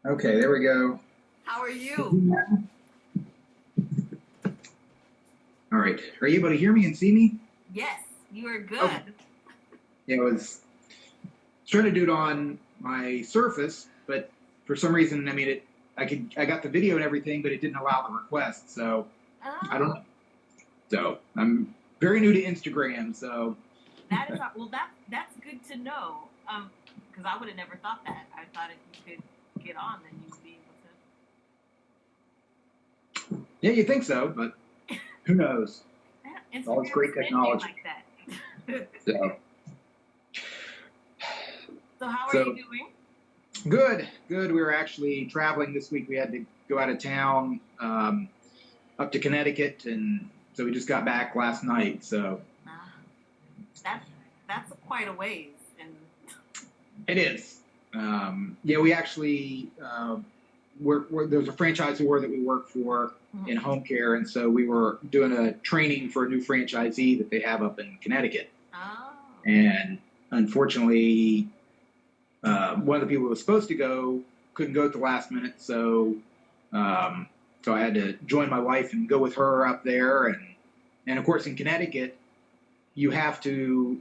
Okay, there we go. How are you? All right. Are you able to hear me and see me? Yes, you are Okay. good. Yeah, I was trying to do it on my Surface, but for some reason, I got the video and everything, but it didn't allow the request. So I don't Oh, know. So I'm very new to Instagram. So that is well. That's good to know. Because I would have never thought that. I thought if you could get on, then you'd be yeah, you think so, but who knows? able to. All this Instagram great is bending technology. like that. So, So how are you so doing? good, good. We were actually traveling this week. We had to go out of town up to Connecticut, and so we just got back last night. So Uh, that's that's quite a ways, and it is. Yeah, we actually there's a franchisor that we work for in home care, and so we were doing a training for a new franchisee that they have up in Connecticut. oh, And unfortunately, one of the people who was supposed to go couldn't go at the last minute, um, so I had to join my wife and go with her up there. And of course, in Connecticut, you have to,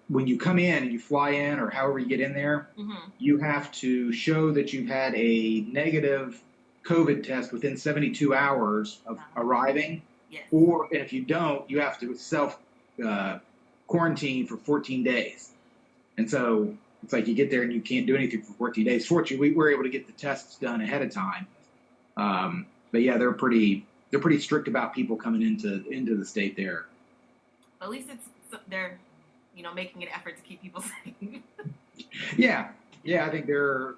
when you come in and you fly in or however you get in there, you have to show that you've had a negative COVID test within 72 hours of arriving. yes, Or if you don't, you have to self quarantine for 14 days. And so it's like you get there and you can't do anything for 14 days. Fortunately, we were able to get the tests done ahead of time. But yeah, they're pretty strict about people coming into the state there. at least they're making an effort to keep people safe. Yeah, yeah, I think they're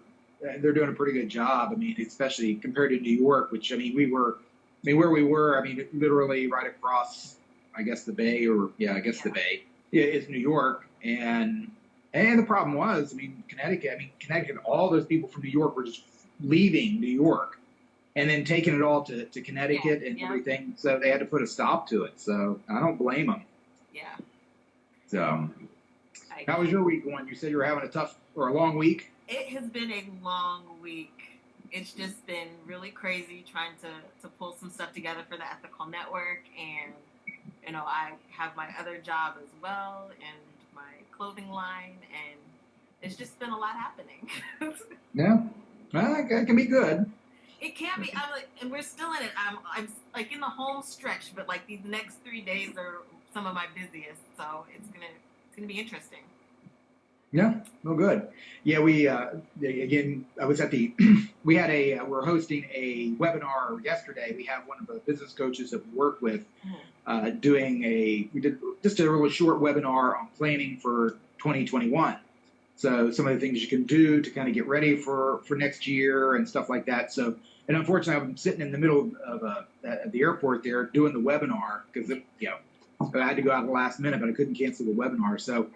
doing a pretty good job. I mean, especially compared to New York, which where we were, literally right across, I guess the bay, or yeah, I guess the bay is New York, and the problem was, Connecticut, all those people from New York were just leaving New York and then taking it all to Connecticut and everything. So they had to put a stop to it. So I don't blame them. Yeah. So, how was your week going? You said you were having a tough or a long week. It has been a long week. It's just been really crazy trying to pull some stuff together for the Ethical Network, and I have my other job as well and my clothing line, and it's just been a lot happening. Yeah, well, that can be good. It can be. And we're still in it. I'm like in the home stretch, but like these next 3 days are some of my busiest, so it's gonna be interesting. Yeah, well, good. Yeah, we again. I was at the. We had we're hosting a webinar yesterday. We have one of the business coaches that we work with doing we did just a really short webinar on planning for 2021. So some of the things you can do to kind of get ready for next year and stuff like that. So, and unfortunately, I'm sitting in the middle of at the airport there doing the webinar because I had to go out at the last minute, but I couldn't cancel the webinar. So.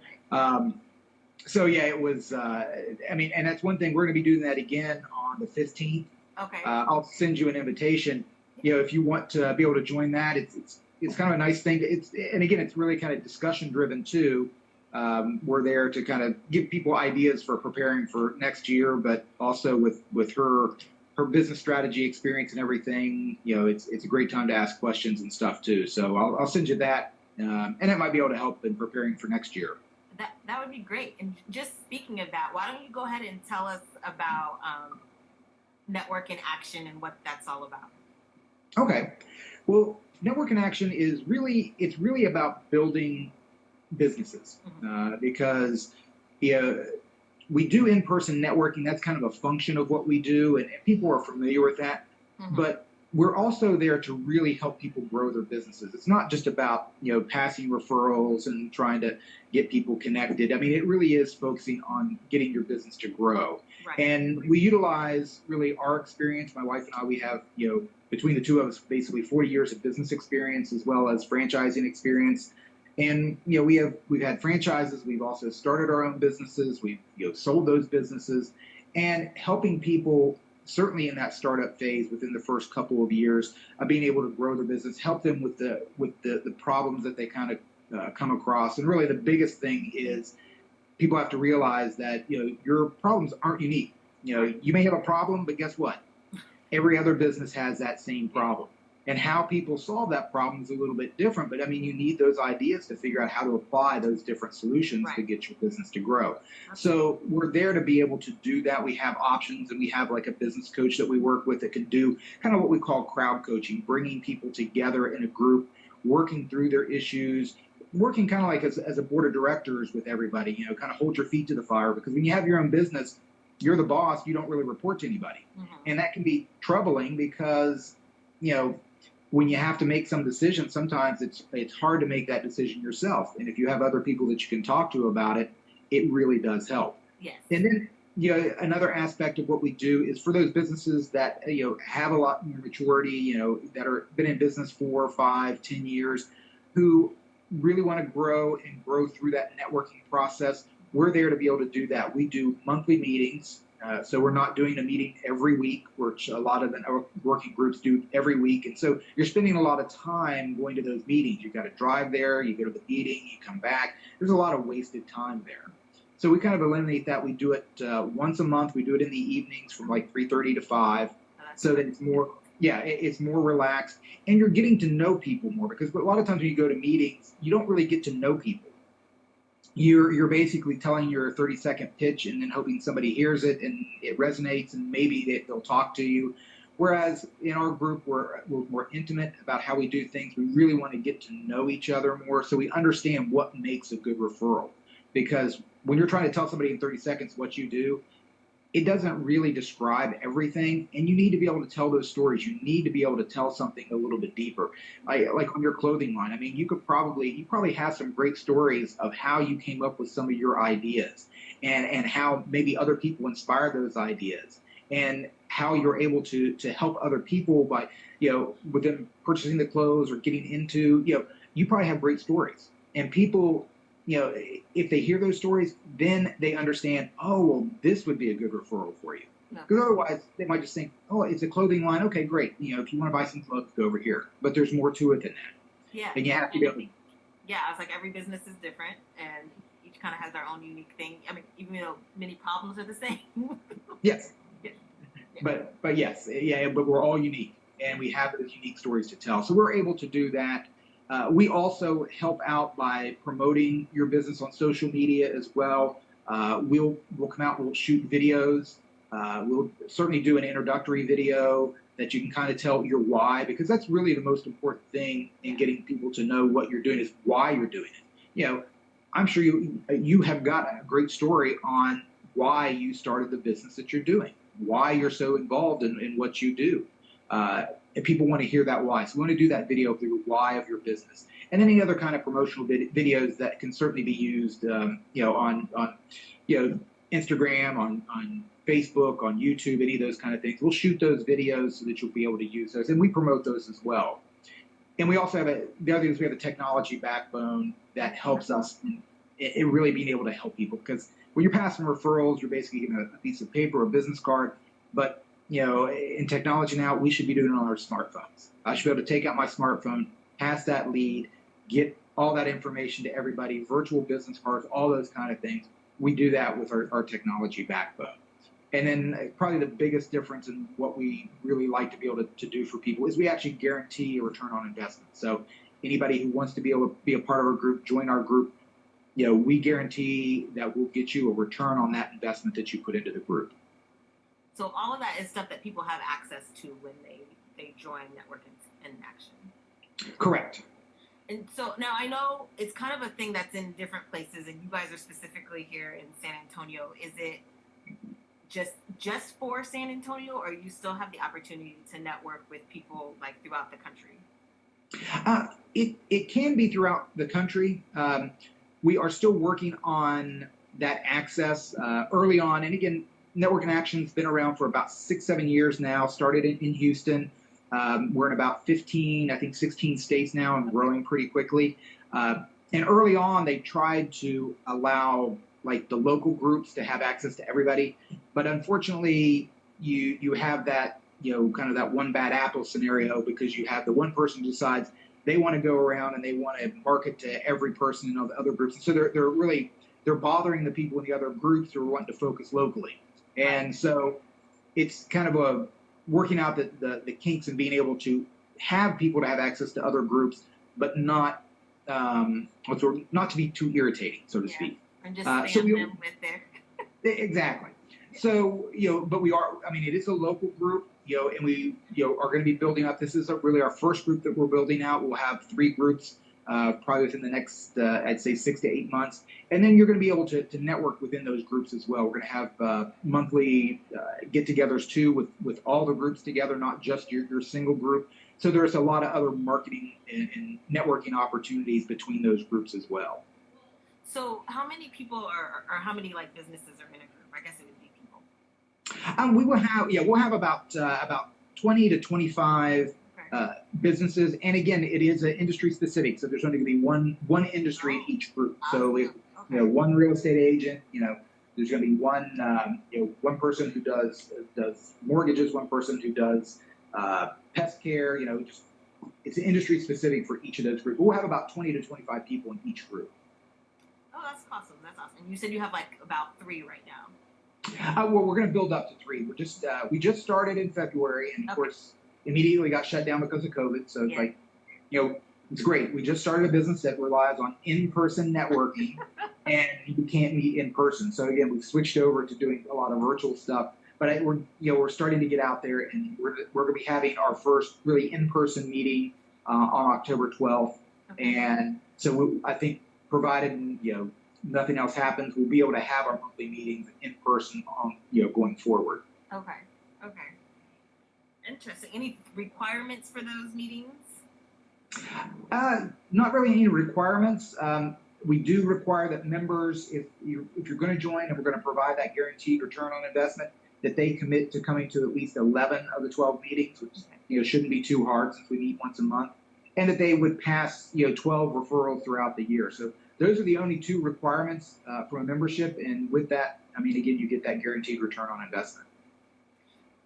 So yeah, it was. And that's one thing. We're going to be doing that again on the 15th. Okay. I'll send you an invitation. If you want to be able to join that, it's kind of a nice thing. And again, it's really kind of discussion driven too. We're there to kind of give people ideas for preparing for next year, but also with her business strategy experience and everything. It's a great time to ask questions and stuff too. So I'll send you that, and it might be able to help in preparing for next year. That would be great. And just speaking of that, why don't you go ahead and tell us about Network in Action and what that's all about? Okay. Well, Network in Action is really about building businesses because we do in-person networking. That's kind of a function of what we do, and people are familiar with that. But we're also there to really help people grow their businesses. It's not just about passing referrals and trying to get people connected. It really is focusing on getting your business to grow. Right. And we utilize really our experience. My wife and I, we have between the two of us basically 40 years of business experience as well as franchising experience. And we've had franchises. We've also started our own businesses. We've sold those businesses, and helping people certainly in that startup phase within the first couple of years of being able to grow their business, help them with the problems that they kind of come across. And really the biggest thing is people have to realize that, your problems aren't unique. You may have a problem, but guess what? Every other business has that same problem. And how people solve that problem is a little bit different. But I mean, you need those ideas to figure out how to apply those different solutions to Right. get your business to grow. So we're there to be able to do that. We have options, and we have like a business coach that we work with that can do kind of what we call crowd coaching, bringing people together in a group, working through their issues, working kind of like as a board of directors with everybody, kind of hold your feet to the fire, because when you have your own business, you're the boss, you don't really report to anybody. And that can be troubling because, you know, when you have to make some decision, sometimes it's hard to make that decision yourself. And if you have other people that you can talk to about it, it really does help. Yes. And then, another aspect of what we do is for those businesses that, have a lot more maturity, that are been in business 4, 5, 10 years, who really want to grow and grow through that networking process. We're there to be able to do that. We do monthly meetings. So we're not doing a meeting every week, which a lot of the working groups do every week. And so you're spending a lot of time going to those meetings. You've got to drive there, you go to the meeting, you come back. There's a lot of wasted time there. So we kind of eliminate that. We do it once a month. We do it in the evenings from like 3:30 to 5, so that it's more, it's more relaxed. And you're getting to know people more, because a lot of times when you go to meetings, you don't really get to know people. You're basically telling your 30-second pitch and then hoping somebody hears it and it resonates and maybe they'll talk to you. Whereas in our group, we're more intimate about how we do things. We really want to get to know each other more, so we understand what makes a good referral. Because when you're trying to tell somebody in 30 seconds what you do, it doesn't really describe everything, and you need to be able to tell those stories. You need to be able to tell something a little bit deeper. Like on your clothing line, I mean, you probably have some great stories of how you came up with some of your ideas, and how maybe other people inspire those ideas, and how you're able to help other people by, with them purchasing the clothes or getting into, you probably have great stories, and people, if they hear those stories, then they understand, oh, well, this would be a good referral for you. Because otherwise, they might just think, oh, it's a clothing line. Okay, great. If you want to buy some clothes, go over here. But there's more to it than that. Yeah. And you have to be able to. Yeah, I was like, every business is different, and each kind of has their own unique thing. I mean, even though many problems are the same. Yes. Yeah. But yes, but we're all unique, and we have those unique stories to tell. So we're able to do that. We also help out by promoting your business on social media as well. We'll come out, we'll shoot videos. We'll certainly do an introductory video that you can kind of tell your why, because that's really the most important thing in getting people to know what you're doing, is why you're doing it. I'm sure you have got a great story on why you started the business that you're doing, why you're so involved in what you do. And people want to hear that why. So we want to do that video of the why of your business. And any other kind of promotional videos that can certainly be used, on Instagram, on Facebook, on YouTube, any of those kind of things. We'll shoot those videos so that you'll be able to use those, and we promote those as well. And we also have the other thing is we have a technology backbone that helps us in really being able to help people. Because when you're passing referrals, you're basically getting a piece of paper, a business card, but in technology now, we should be doing it on our smartphones. I should be able to take out my smartphone, pass that lead, get all that information to everybody, virtual business cards, all those kind of things. We do that with our technology backbone. And then probably the biggest difference in what we really like to be able to do for people is we actually guarantee a return on investment. So anybody who wants to be able to be a part of our group, join our group, we guarantee that we'll get you a return on that investment that you put into the group. So all of that is stuff that people have access to when they join Network in Action. Correct. And so now I know it's kind of a thing that's in different places, and you guys are specifically here in San Antonio. Is it just for San Antonio, or you still have the opportunity to network with people like throughout the country? It can be throughout the country. We are still working on that access early on, and again, Network in Action's been around for about 6-7 years now. Started in Houston. We're in about 16 states now, and growing pretty quickly. And early on, they tried to allow like the local groups to have access to everybody, but unfortunately, you have that kind of that one bad apple scenario, because you have the one person who decides they want to go around and they want to market to every person in all the other groups. And so they're really they're bothering the people in the other groups who are wanting to focus locally. And so it's kind of a working out the kinks and being able to have people to have access to other groups, but not not to be too irritating, so to speak. And just spam them with their exactly. So, but we are, I mean, it is a local group, and we, are going to be building up. This is really our first group that we're building out. We'll have 3 groups, probably within the next, I'd say 6 to 8 months. And then you're going to be able to network within those groups as well. We're going to have monthly get-togethers too with all the groups together, not just your single group. So there's a lot of other marketing and networking opportunities between those groups as well. So how many people or how many like businesses are in a group? I guess it would be people. We will have, we'll have about 20 to 25 businesses. And again, it is industry specific. So there's only going to be one industry in each group. So if, one real estate agent, there's going to be one person who does mortgages, one person who does pest care, just it's industry specific for each of those groups. But we'll have about 20 to 25 people in each group. Oh, that's awesome. That's awesome. You said you have like about 3 right now. Well, we're going to build up to 3. We just started in February, and of course, immediately got shut down because of COVID. So it's like, it's great. We just started a business that relies on in-person networking, and you can't meet in person. So again, we've switched over to doing a lot of virtual stuff. But we're starting to get out there, and we're going to be having our first really in-person meeting on October 12th. Okay. And so I think, provided nothing else happens, we'll be able to have our monthly meetings in person on going forward. Okay. Interesting. Any requirements for those meetings? Not really any requirements. We do require that members, if you're going to join and we're going to provide that guaranteed return on investment, that they commit to coming to at least 11 of the 12 meetings, which shouldn't be too hard since we meet once a month, and that they would pass 12 referrals throughout the year. So those are the only 2 requirements from a membership, and with that, I mean, again, you get that guaranteed return on investment.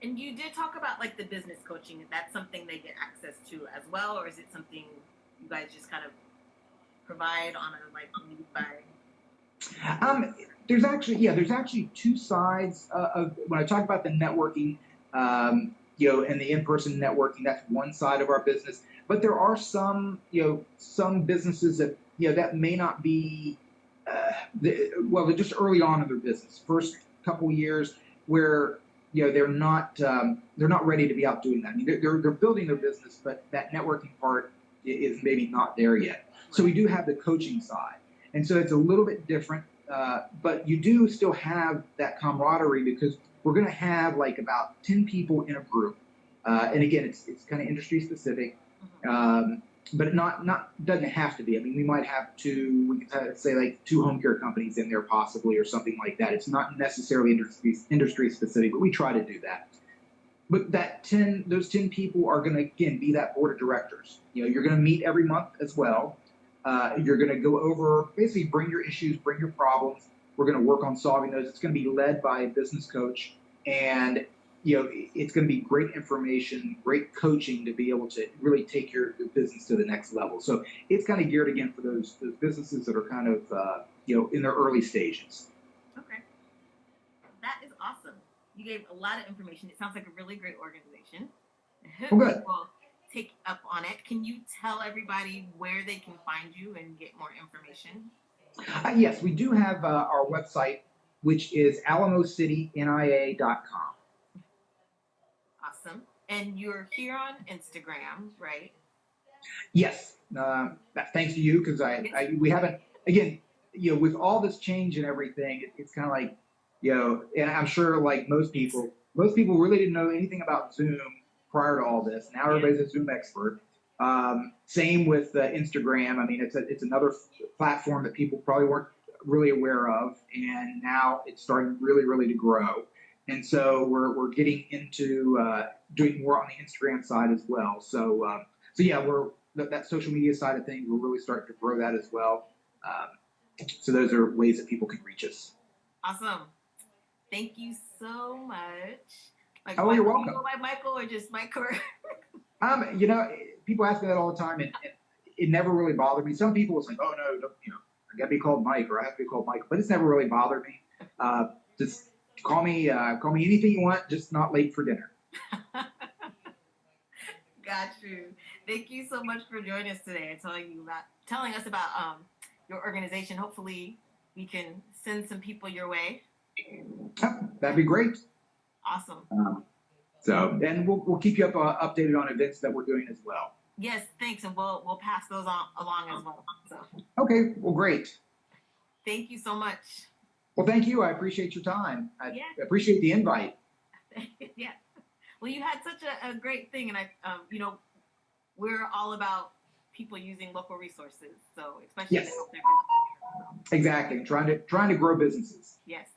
And you did talk about like the business coaching. Is that something they get access to as well, or is it something you guys just kind of provide on a like need by? There's actually 2 sides of when I talk about the networking, and the in-person networking. That's one side of our business. But there are some businesses that that may not be they're just early on in their business, first couple years where they're not ready to be out doing that. I mean, they're building their business, but that networking part is maybe not there yet. So we do have the coaching side, and so it's a little bit different. But you do still have that camaraderie because we're going to have like about 10 people in a group. And again, it's kind of industry specific, but not doesn't have to be. I mean, we might have we could say like 2 home care companies in there possibly or something like that. It's not necessarily industry specific, but we try to do that. But those 10 people are going to, again, be that board of directors. You're going to meet every month as well. You're going to go over, basically bring your issues, bring your problems. We're going to work on solving those. It's going to be led by a business coach, and it's going to be great information, great coaching to be able to really take your business to the next level. So it's kind of geared again for those businesses that are kind of in their early stages. Okay, that is awesome. You gave a lot of information. It sounds like a really great organization. Well, good. Well, take up on it. Can you tell everybody where they can find you and get more information? Yes, we do have our website, which is alamocitynia.com. Awesome. And you're here on Instagram, right? Yes. Thanks to you, because we haven't, again, with all this change and everything, it's kind of like, and I'm sure like most people really didn't know anything about Zoom prior to all this. Now everybody's a Zoom expert. Same with Instagram. I mean, it's another platform that people probably weren't really aware of, and now it's starting really to grow. And so we're getting into doing more on the Instagram side as well. So yeah, we're that social media side of things. We're really starting to grow that as well. So those are ways that people can reach us. Awesome. Thank you so much. Like, you're welcome. Do you go by Michael or just Mike? Or people ask me that all the time, and it never really bothered me. Some people will say, "Oh no, don't, I got to be called Mike, or I have to be called Mike, but it's never really bothered me. Just call me anything you want, just not late for dinner. Got you. Thank you so much for joining us today and telling us about your organization. Hopefully, we can send some people your way. Yeah, that'd be great. Awesome. So, and we'll keep you updated on events that we're doing as well. Yes, thanks, and we'll pass those along as well. So. Okay, well, great. Thank you so much. Well, thank you. I appreciate your time. I appreciate the invite. Yeah. Well, you had such a great thing, and we're all about people using local resources, so especially yes. to help their business. Exactly. Trying to grow businesses. Yes.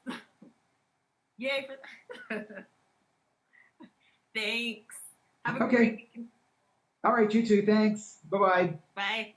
Yay for that. Thanks. Have a great weekend. All right, you too. Thanks. Bye-bye. Bye.